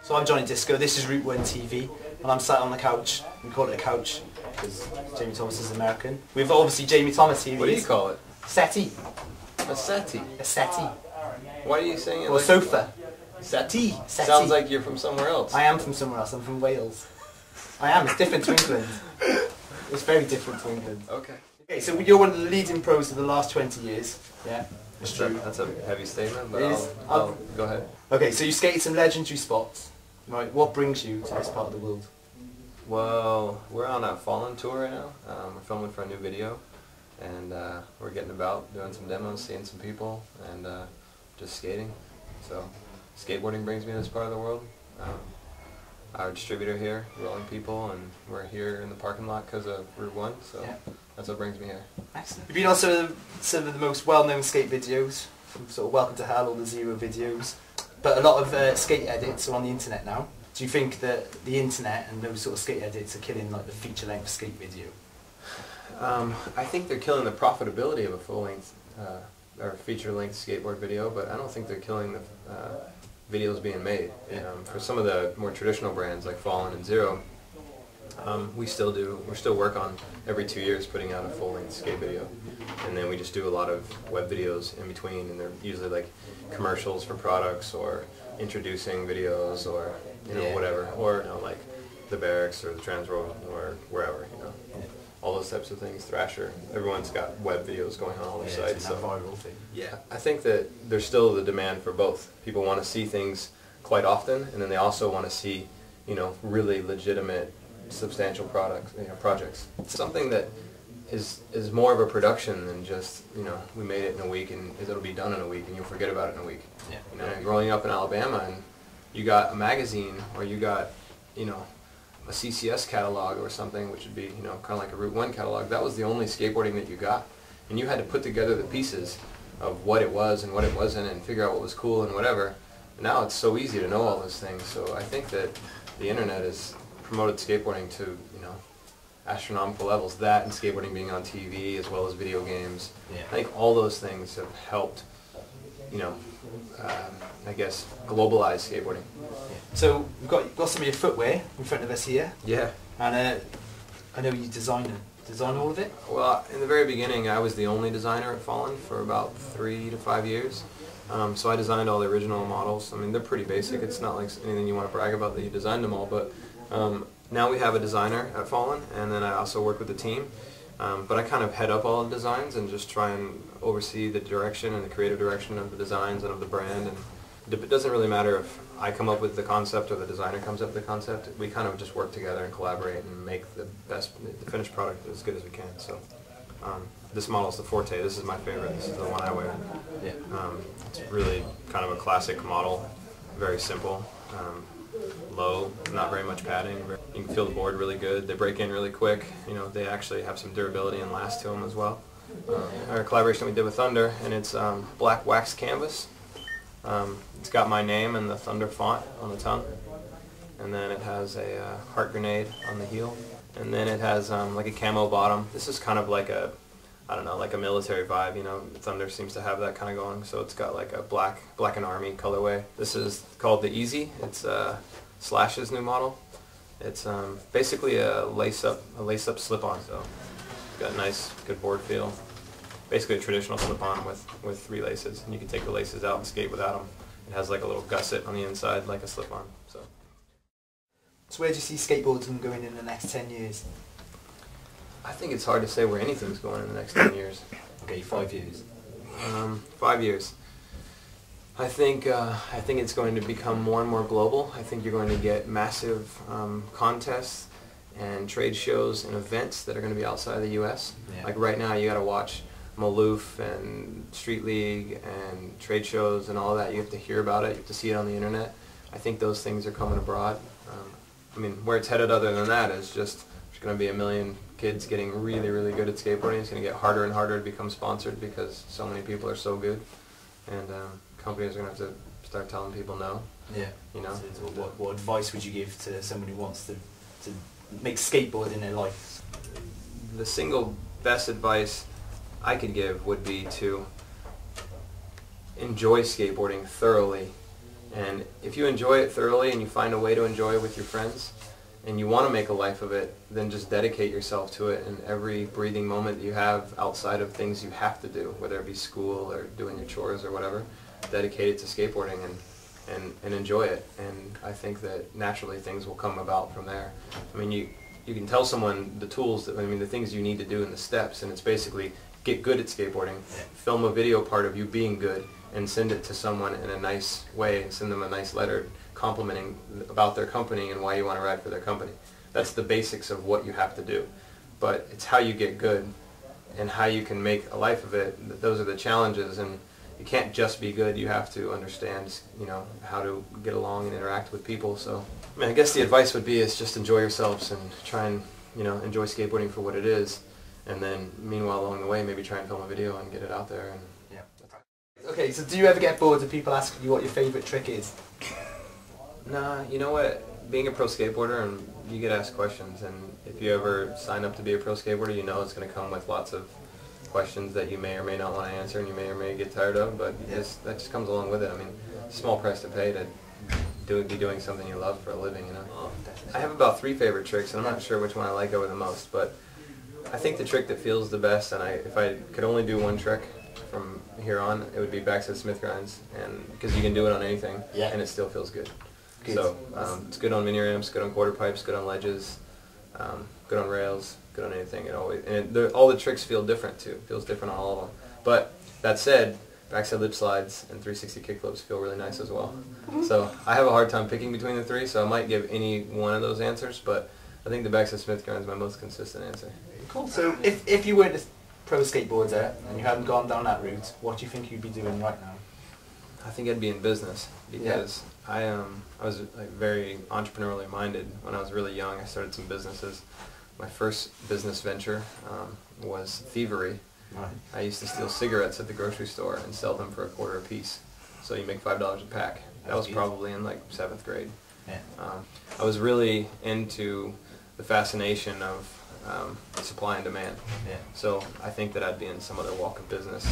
So I'm Johnny Disco, this is Route 1 TV, and I'm sat on the couch. We call it a couch because Jamie Thomas is American. We've obviously Jamie Thomas here. What do you call it? Settee. A settee. A settee. Why are you saying it or like sofa. Settee. Settee. Sounds like you're from somewhere else. I am from somewhere else, I'm from Wales. I am, it's different to England. It's very different to England. Okay. Okay, so you're one of the leading pros of the last 20 years. Yeah, it's true. That's a heavy statement, but It is. I'll go ahead. Okay, so you skated some legendary spots. Right, what brings you to this part of the world? Well, we're on a Fallen tour right now. We're filming for a new video, and we're getting about, doing some demos, seeing some people, and just skating. So, skateboarding brings me to this part of the world. Our distributor here, Rolling People, and we're here in the parking lot because of Route 1, so yeah. That's what brings me here. Excellent. You've been on some of the most well-known skate videos, from sort of Welcome to Hell, all the Zero videos, but a lot of skate edits are on the internet now. Do you think that the internet and those sort of skate edits are killing like the feature-length skate video? I think they're killing the profitability of a full-length or feature-length skateboard video, but I don't think they're killing the videos being made. For some of the more traditional brands like Fallen and Zero, we still work on every 2 years putting out a full-length skate video, and then we just do a lot of web videos in between, and they're usually like commercials for products or introducing videos or whatever, or like the Barracks or the Transworld or wherever, all those types of things. Thrasher, everyone's got web videos going on all their sites. It's a viral thing. Yeah, I think that there's still the demand for both. People want to see things quite often, and then they also want to see, really legitimate, substantial projects. Something that is more of a production than just, we made it in a week and it'll be done in a week and you'll forget about it in a week. Yeah. Growing up in Alabama and you got a magazine or you got, a CCS catalog or something, which would be, kind of like a Route 1 catalog. That was the only skateboarding that you got. And you had to put together the pieces of what it was and what it wasn't and figure out what was cool and whatever. And now it's so easy to know all those things. So I think that the internet has promoted skateboarding to, astronomical levels. That and skateboarding being on TV as well as video games. Yeah. I think all those things have helped, I guess, globalize skateboarding. Yeah. So we've got some of your footwear in front of us here. Yeah. And I know you design all of it? Well, in the very beginning, I was the only designer at Fallen for about 3 to 5 years. So I designed all the original models. I mean, they're pretty basic. It's not like anything you want to brag about that you designed them all, but now we have a designer at Fallen, and then I also work with the team. But I kind of head up all the designs and just try and oversee the direction and the creative direction of the designs and of the brand. And it doesn't really matter if I come up with the concept or the designer comes up with the concept. We kind of just work together and collaborate and make the finished product as good as we can. So this model is the Forte. This is my favorite. This is the one I wear. Yeah. It's really kind of a classic model, very simple. Low, not very much padding. You can feel the board really good. They break in really quick. They actually have some durability and last to them as well. Our collaboration we did with Thunder, and it's black wax canvas. It's got my name and the Thunder font on the tongue, and then it has a heart grenade on the heel, and then it has like a camo bottom. This is kind of like a, I don't know, like a military vibe. Thunder seems to have that kind of going. So it's got like a black and army colorway. This is called the Easy. It's Slash's new model. It's basically a lace-up slip-on. So it's got a nice, good board feel. Basically a traditional slip-on with 3 laces, and you can take the laces out and skate without them. It has like a little gusset on the inside, like a slip-on. So where do you see skateboarding going in the next 10 years? I think it's hard to say where anything's going in the next 10 years. Okay, 5 years. 5 years. I think it's going to become more and more global. I think you're going to get massive contests and trade shows and events that are going to be outside of the U.S. Yeah. Like right now, you got to watch Maloof and Street League and trade shows and all that. You have to hear about it. You have to see it on the internet. I think those things are coming abroad. Where it's headed other than that is just there's going to be a million kids getting really, really good at skateboarding. It's going to get harder and harder to become sponsored because so many people are so good, and companies are going to have to start telling people no. Yeah. So what advice would you give to someone who wants to make skateboarding their life? The single best advice I could give would be to enjoy skateboarding thoroughly And if you enjoy it thoroughly and you find a way to enjoy it with your friends and you want to make a life of it, then just dedicate yourself to it, and every breathing moment you have outside of things you have to do, whether it be school or doing your chores or whatever, dedicate it to skateboarding and enjoy it. And I think that naturally things will come about from there. I mean, you can tell someone the tools, the things you need to do and the steps, and it's basically get good at skateboarding, film a video part of you being good, and send it to someone in a nice way, and send them a nice letter complimenting about their company and why you want to ride for their company. That's the basics of what you have to do. But it's how you get good and how you can make a life of it. Those are the challenges, and you can't just be good. You have to understand, how to get along and interact with people. So, I guess the advice would be is just enjoy yourselves and try and, enjoy skateboarding for what it is. And then, meanwhile, along the way, maybe try and film a video and get it out there. And yeah. Okay, so do you ever get bored of people asking you what your favourite trick is? Nah, you know what? Being a pro skateboarder, and you get asked questions, and if you ever sign up to be a pro skateboarder, you know it's going to come with lots of questions that you may or may not want to answer, and you may or may get tired of, but that just comes along with it. I mean, it's a small price to pay to be doing something you love for a living, I have about 3 favorite tricks, and I'm not sure which one I like over the most, but I think the trick that feels the best, and if I could only do one trick from here on, it would be backside Smith grinds, and because you can do it on anything, and it still feels good. So it's good on mini ramps, good on quarter pipes, good on ledges, good on rails, good on anything. All the tricks feel different too. It feels different on all of them. But that said, backside lip slides and 360 kickflips feel really nice as well. So I have a hard time picking between the 3, so I might give any one of those answers, but I think the backside Smith grind is my most consistent answer. Cool. So if you weren't a pro skateboarder and you hadn't gone down that route, what do you think you'd be doing right now? I think I'd be in business because I was very entrepreneurially minded when I was really young. I started some businesses. My first business venture was thievery. Right. I used to steal cigarettes at the grocery store and sell them for $1 a piece. So you make $5 a pack. That was probably in 7th grade. Yeah. I was really into the fascination of supply and demand. Yeah. So I think that I'd be in some other walk of business.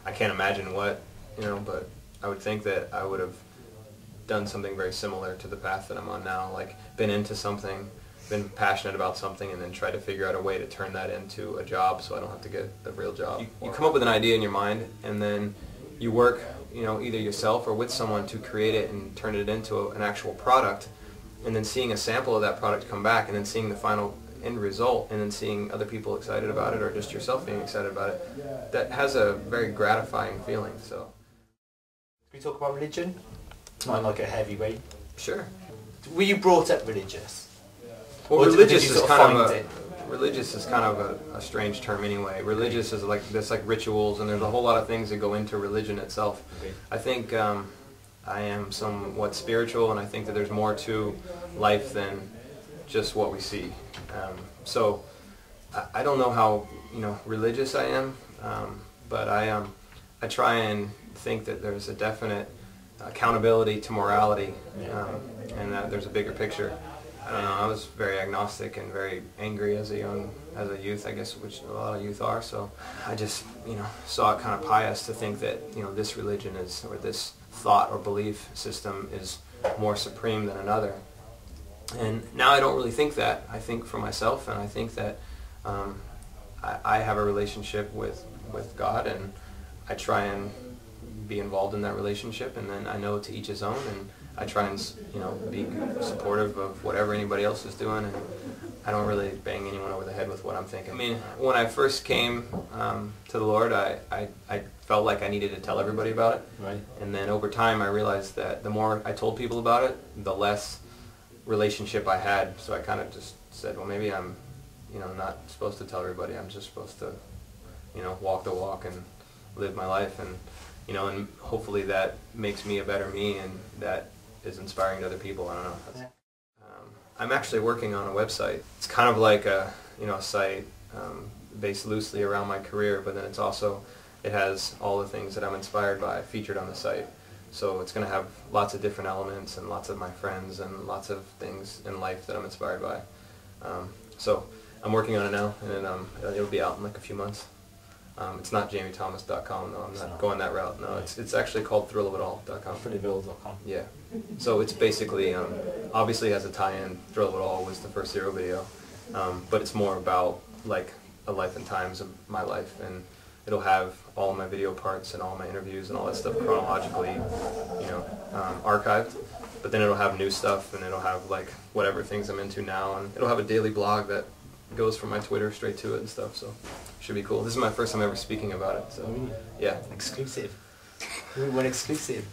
I can't imagine what, but I would think that I would have done something very similar to the path that I'm on now, like been into something, been passionate about something, and then try to figure out a way to turn that into a job so I don't have to get a real job. You come up with an idea in your mind, and then you work, either yourself or with someone to create it and turn it into an actual product, and then seeing a sample of that product come back, and then seeing the final end result, and then seeing other people excited about it or just yourself being excited about it, that has a very gratifying feeling. So, can we talk about religion? Not in like a heavy way. Sure. Were you brought up religious? Well, or religious did is you kind of a strange term anyway. Religious is there's rituals, and there's a whole lot of things that go into religion itself. Okay. I think I am somewhat spiritual, and I think that there's more to life than just what we see. So I don't know how religious I am, but I try and think that there's a definite accountability to morality, and that there's a bigger picture. I don't know, I was very agnostic and very angry as a youth, I guess, which a lot of youth are, so I just, saw it kind of pious to think that, this religion is, or this thought or belief system is more supreme than another. And now I don't really think that. I think for myself, and I think that I have a relationship with God, and I try and be involved in that relationship, and then I know to each his own, and I try and be supportive of whatever anybody else is doing, and I don't really bang anyone over the head with what I'm thinking. I mean, when I first came to the Lord, I felt like I needed to tell everybody about it, right. And then over time I realized that the more I told people about it, the less relationship I had. So I kind of just said, well, maybe I'm not supposed to tell everybody. I'm just supposed to walk the walk and live my life, and and hopefully that makes me a better me, and that is inspiring to other people. I don't know. I'm actually working on a website. It's kind of like a site based loosely around my career, but then it has all the things that I'm inspired by featured on the site. So it's going to have lots of different elements and lots of my friends and lots of things in life that I'm inspired by. So I'm working on it now, and it'll be out in a few months. It's not jamiethomas.com though. I'm not going that route. No, it's actually called thrillofitall.com. Thrillofitall.com. Yeah. So it's basically obviously has a tie-in. Thrill of It All was the first zero video, but it's more about like a life and times of my life, and it'll have all my video parts and all my interviews and all that stuff chronologically, archived. But then it'll have new stuff, and it'll have like whatever things I'm into now, and it'll have a daily blog that goes from my Twitter straight to it and stuff. So should be cool. This is my first time ever speaking about it. So yeah, Exclusive. We went exclusive.